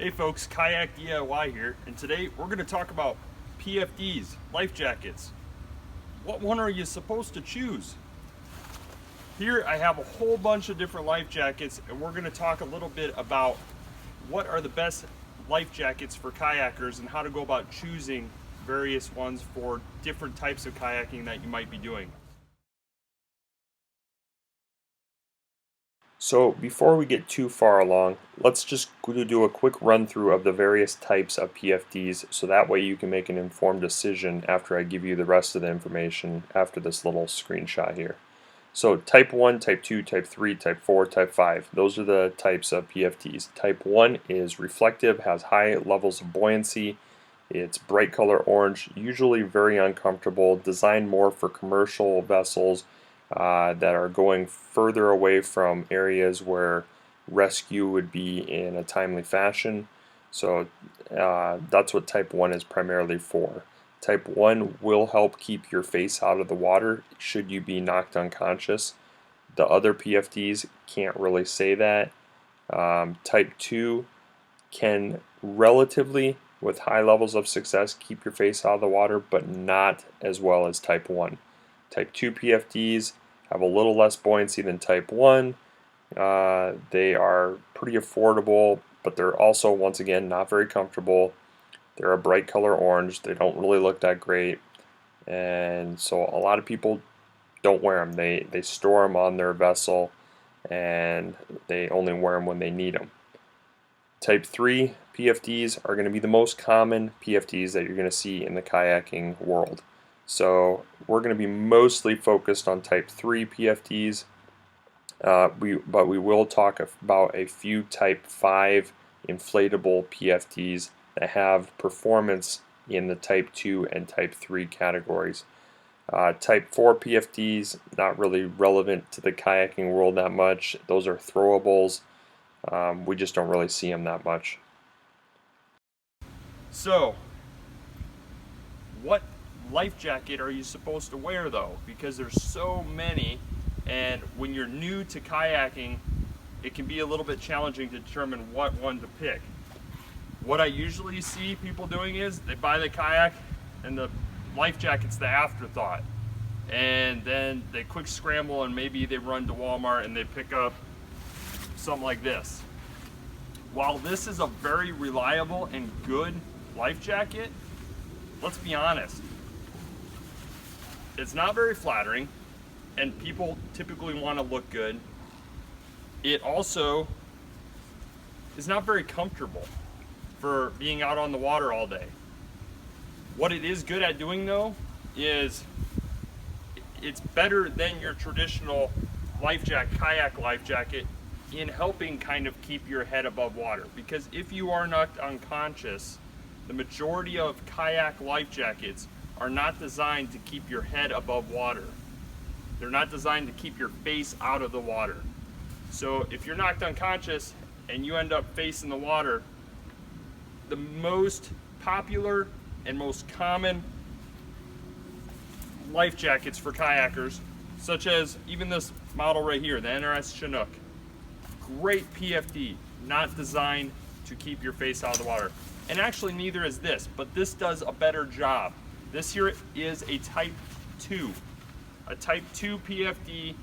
Hey folks, KayakDIY here, and today we're going to talk about PFDs, life jackets. What one are you supposed to choose? Here I have a whole bunch of different life jackets, and we're going to talk a little bit about what are the best life jackets for kayakers and how to go about choosing various ones for different types of kayaking that you might be doing. So before we get too far along, let's just do a quick run through of the various types of PFDs so that way you can make an informed decision after I give you the rest of the information after this little screenshot here. So type 1, type 2, type 3, type 4, type 5, those are the types of PFDs. Type 1 is reflective, has high levels of buoyancy, it's bright color orange, usually very uncomfortable, designed more for commercial vessels that are going further away from areas where rescue would be in a timely fashion. So that's what type 1 is primarily for. Type 1 will help keep your face out of the water should you be knocked unconscious. The other PFDs can't really say that. Type 2 can relatively, with high levels of success, keep your face out of the water, but not as well as type 1. Type 2 PFDs have a little less buoyancy than type 1. They are pretty affordable, but they're also, once again, not very comfortable. They're a bright color orange. They don't really look that great. And so a lot of people don't wear them. They store them on their vessel and they only wear them when they need them. Type 3 PFDs are going to be the most common PFDs that you're going to see in the kayaking world. So we're going to be mostly focused on type 3 PFDs, but we will talk about a few type 5 inflatable PFDs that have performance in the type 2 and type 3 categories. Type 4 PFDs, not really relevant to the kayaking world that much. Those are throwables. We just don't really see them that much. So, what life jacket are you supposed to wear though? Because there's so many, and when you're new to kayaking, it can be a little bit challenging to determine what one to pick. What I usually see people doing is they buy the kayak and the life jacket's the afterthought, and then they quick scramble and maybe they run to Walmart and they pick up something like this. While this is a very reliable and good life jacket, let's be honest, it's not very flattering, and people typically want to look good. It also is not very comfortable for being out on the water all day. What it is good at doing though is it's better than your traditional kayak life jacket in helping kind of keep your head above water, because if you are knocked unconscious, the majority of kayak life jackets are not designed to keep your head above water. They're not designed to keep your face out of the water. So if you're knocked unconscious and you end up facing the water, the most popular and most common life jackets for kayakers, such as even this model right here, the NRS CHINOOK, great PFD, not designed to keep your face out of the water. And actually neither is this, but this does a better job. This here is a type 2. A type 2 PFD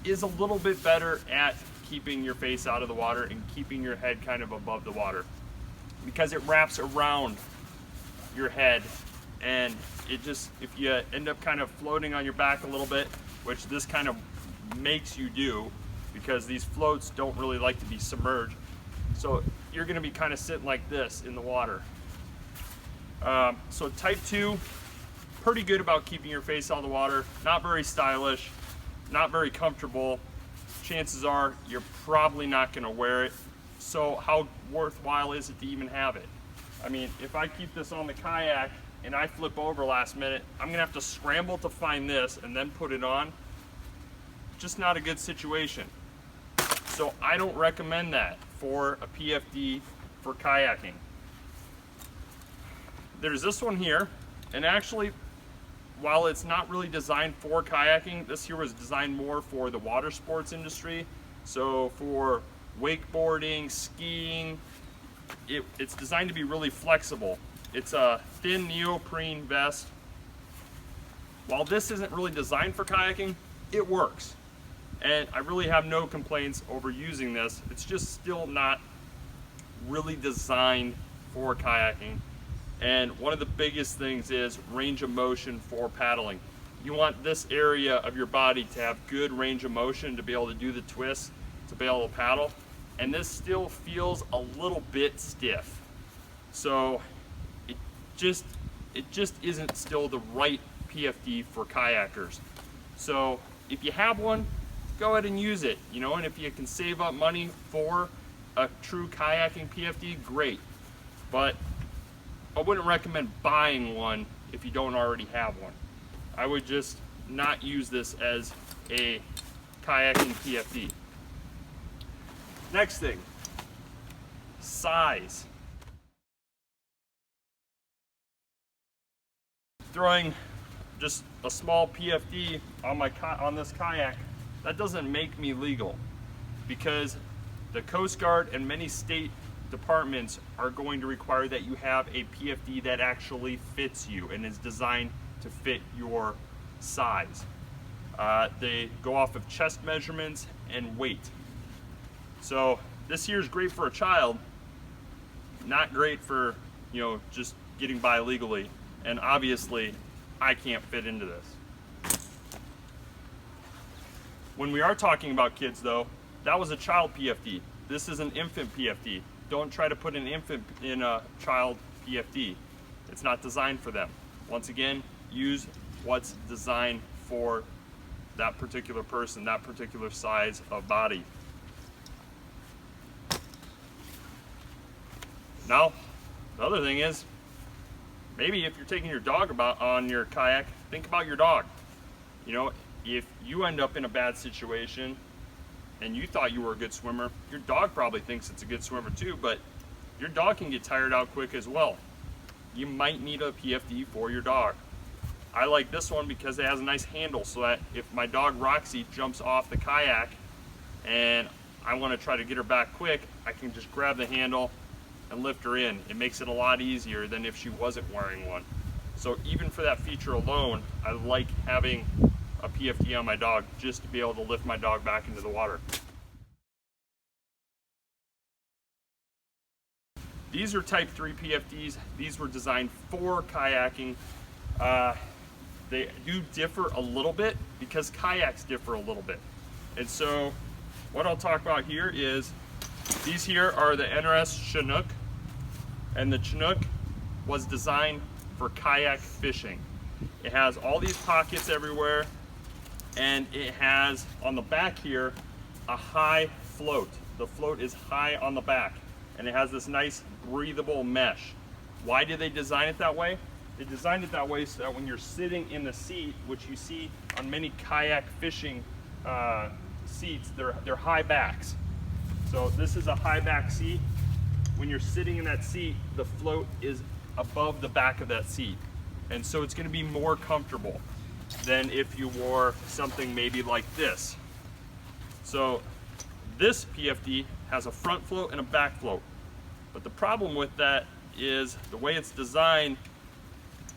is a little bit better at keeping your face out of the water and keeping your head kind of above the water, because it wraps around your head, and it just, if you end up kind of floating on your back a little bit, which this kind of makes you do because these floats don't really like to be submerged, so you're going to be kind of sitting like this in the water. So type 2, pretty good about keeping your face out of the water, not very stylish, not very comfortable. Chances are you're probably not going to wear it, so how worthwhile is it to even have it? I mean, if I keep this on the kayak and I flip over last minute, I'm going to have to scramble to find this and then put it on. Just not a good situation. So I don't recommend that for a PFD for kayaking. There's this one here, and actually, while it's not really designed for kayaking, this here was designed more for the water sports industry. So for wakeboarding, skiing, it's designed to be really flexible. It's a thin neoprene vest. While this isn't really designed for kayaking, it works. And I really have no complaints over using this. It's just still not really designed for kayaking. And one of the biggest things is range of motion for paddling. You want this area of your body to have good range of motion to be able to do the twists, to be able to paddle. And this still feels a little bit stiff. So it just isn't still the right PFD for kayakers. So if you have one, go ahead and use it, you know, and if you can save up money for a true kayaking PFD, great. But I wouldn't recommend buying one if you don't already have one. I would just not use this as a kayaking PFD. Next thing, size. Throwing just a small PFD on this kayak, that doesn't make me legal, because the Coast Guard and many state departments are going to require that you have a PFD that actually fits you and is designed to fit your size. They go off of chest measurements and weight. So this here is great for a child, not great for, you know, just getting by legally. And obviously I can't fit into this. When we are talking about kids though, that was a child PFD. This is an infant PFD. Don't try to put an infant in a child PFD. It's not designed for them. Once again, use what's designed for that particular person, that particular size of body. Now, the other thing is, maybe if you're taking your dog on your kayak, think about your dog. You know, if you end up in a bad situation and you thought you were a good swimmer, your dog probably thinks it's a good swimmer too, but your dog can get tired out quick as well. You might need a PFD for your dog. I like this one because it has a nice handle, so that if my dog Roxy jumps off the kayak and I want to try to get her back quick, I can just grab the handle and lift her in. It makes it a lot easier than if she wasn't wearing one. So even for that feature alone, I like having a PFD on my dog just to be able to lift my dog back into the water. These are type 3 PFDs. These were designed for kayaking. They do differ a little bit because kayaks differ a little bit. And so what I'll talk about here is these here are the NRS Chinook, and the Chinook was designed for kayak fishing. It has all these pockets everywhere, and it has on the back here a high float. The float is high on the back, and it has this nice breathable mesh. Why did they design it that way? They designed it that way so that when you're sitting in the seat, which you see on many kayak fishing seats, they're high backs. So this is a high back seat. When you're sitting in that seat, the float is above the back of that seat. And so it's gonna be more comfortable than if you wore something maybe like this. So this PFD has a front float and a back float. But the problem with that is the way it's designed,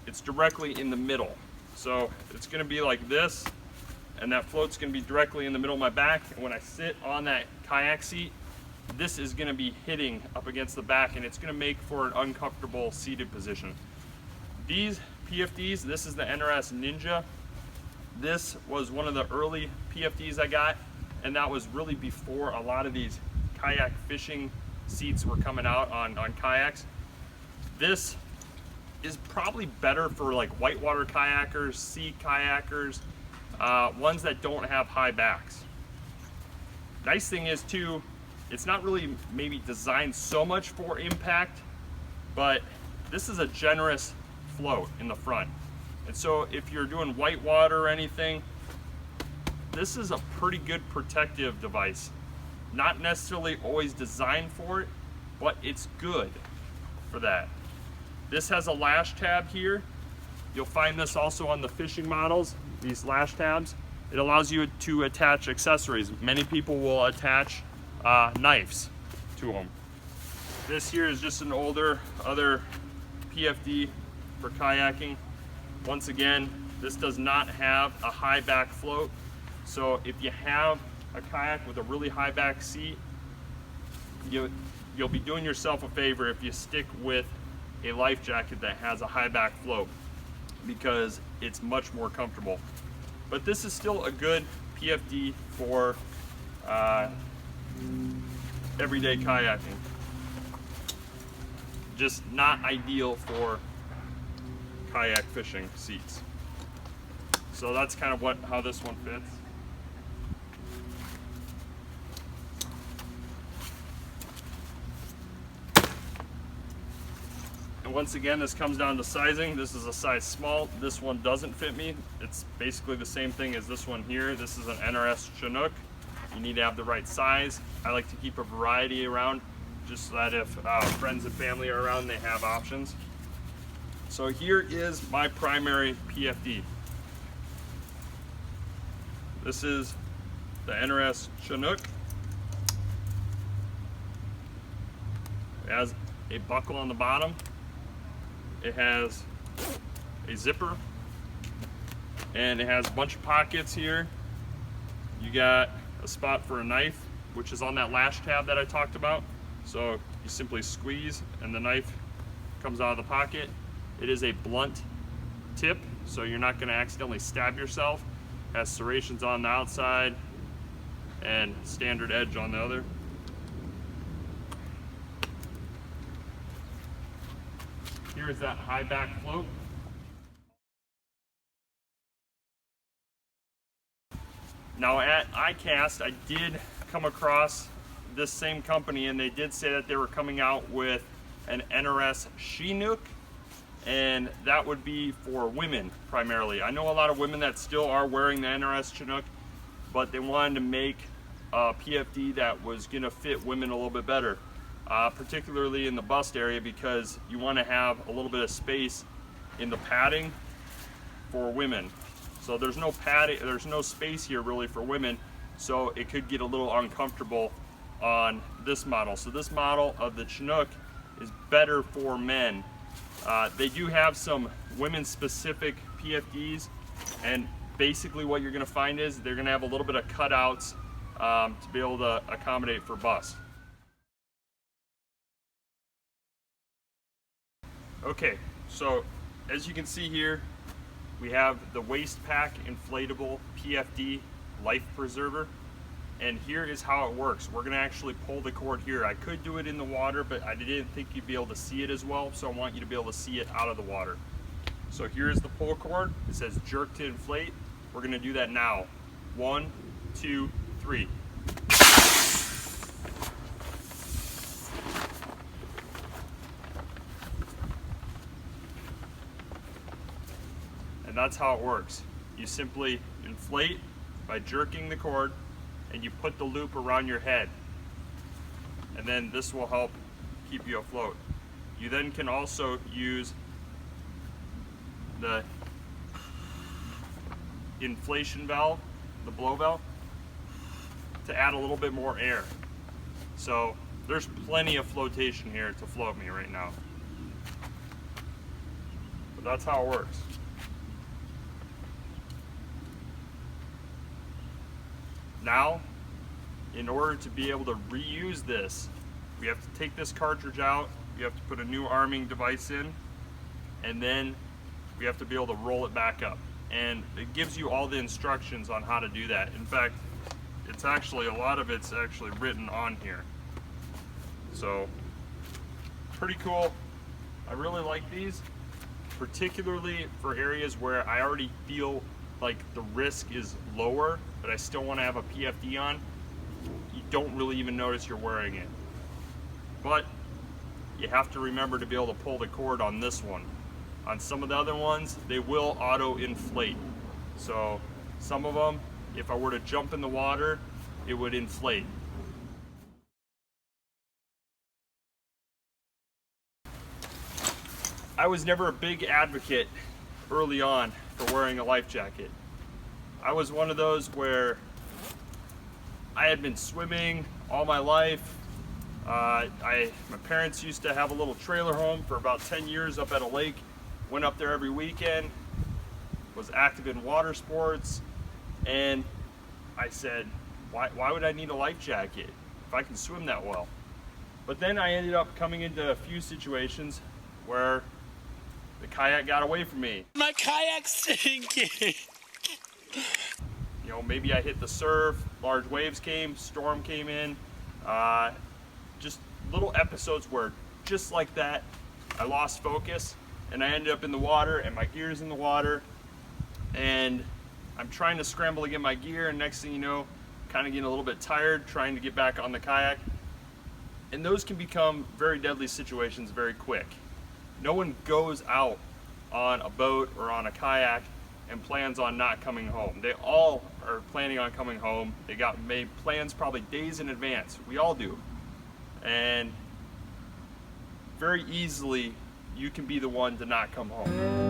it's directly in the middle. So it's gonna be like this, and that float's gonna be directly in the middle of my back. And when I sit on that kayak seat, this is gonna be hitting up against the back, and it's gonna make for an uncomfortable seated position. These PFDs, this is the NRS Ninja. This was one of the early PFDs I got, and that was really before a lot of these kayak fishing seats were coming out on kayaks. This is probably better for like whitewater kayakers, sea kayakers, ones that don't have high backs. Nice thing is too, it's not really maybe designed so much for impact, but this is a generous float in the front. And so if you're doing whitewater or anything, this is a pretty good protective device. Not necessarily always designed for it, but it's good for that. This has a lash tab here. You'll find this also on the fishing models, these lash tabs. It allows you to attach accessories. Many people will attach knives to them. This here is just an older other PFD for kayaking. Once again, this does not have a high back float. So if you have a kayak with a really high back seat, you'll be doing yourself a favor if you stick with a life jacket that has a high back float, because it's much more comfortable. But this is still a good PFD for everyday kayaking. Just not ideal for kayak fishing seats. So that's kind of how this one fits. And once again, this comes down to sizing. This is a size small. This one doesn't fit me. It's basically the same thing as this one here. This is an NRS CHINOOK. You need to have the right size. I like to keep a variety around, just so that if friends and family are around, they have options. So here is my primary PFD. This is the NRS CHINOOK. It has a buckle on the bottom. It has a zipper, and it has a bunch of pockets here. You got a spot for a knife, which is on that lash tab that I talked about. So you simply squeeze and the knife comes out of the pocket. It is a blunt tip, so you're not going to accidentally stab yourself. It has serrations on the outside and standard edge on the other. Here is that high back float. Now at iCast, I did come across this same company, and they did say that they were coming out with an NRS SHENOOK, and that would be for women primarily. I know a lot of women that still are wearing the NRS CHINOOK, but they wanted to make a PFD that was going to fit women a little bit better, particularly in the bust area, because you want to have a little bit of space in the padding for women. So there's no padding, there's no space here really for women, so it could get a little uncomfortable on this model. So this model of the CHINOOK is better for men. They do have some women specific PFDs, and basically what you're going to find is they're going to have a little bit of cutouts to be able to accommodate for bust. Okay, so as you can see here, we have the waist pack inflatable PFD life preserver, and here is how it works. We're going to actually pull the cord here. I could do it in the water, but I didn't think you'd be able to see it as well, so I want you to be able to see it out of the water. So here's the pull cord. It says jerk to inflate. We're going to do that now. 1, 2, 3. And that's how it works. You simply inflate by jerking the cord, and you put the loop around your head, and then this will help keep you afloat. You then can also use the inflation valve, the blow valve, to add a little bit more air. So there's plenty of flotation here to float me right now. But that's how it works. Now, in order to be able to reuse this, we have to take this cartridge out, we have to put a new arming device in, and then we have to be able to roll it back up. And it gives you all the instructions on how to do that. In fact, it's actually, a lot of it's actually written on here. So, pretty cool. I really like these, particularly for areas where I already feel like the risk is lower, but I still want to have a PFD on. You don't really even notice you're wearing it. But you have to remember to be able to pull the cord on this one. On some of the other ones, they will auto inflate. So some of them, if I were to jump in the water, it would inflate. I was never a big advocate early on for wearing a life jacket. I was one of those where I had been swimming all my life, My parents used to have a little trailer home for about 10 years up at a lake. Went up there every weekend, was active in water sports, and I said, why would I need a life jacket if I can swim that well? But then I ended up coming into a few situations where the kayak got away from me. My kayak's sinking. You know, maybe I hit the surf, large waves came, storm came in, just little episodes where just like that, I lost focus and I ended up in the water and my gear's in the water and I'm trying to scramble to get my gear, and next thing you know, kind of getting a little bit tired trying to get back on the kayak. And those can become very deadly situations very quick. No one goes out on a boat or on a kayak and plans on not coming home. They all are planning on coming home. They got made plans probably days in advance. We all do. And very easily, you can be the one to not come home.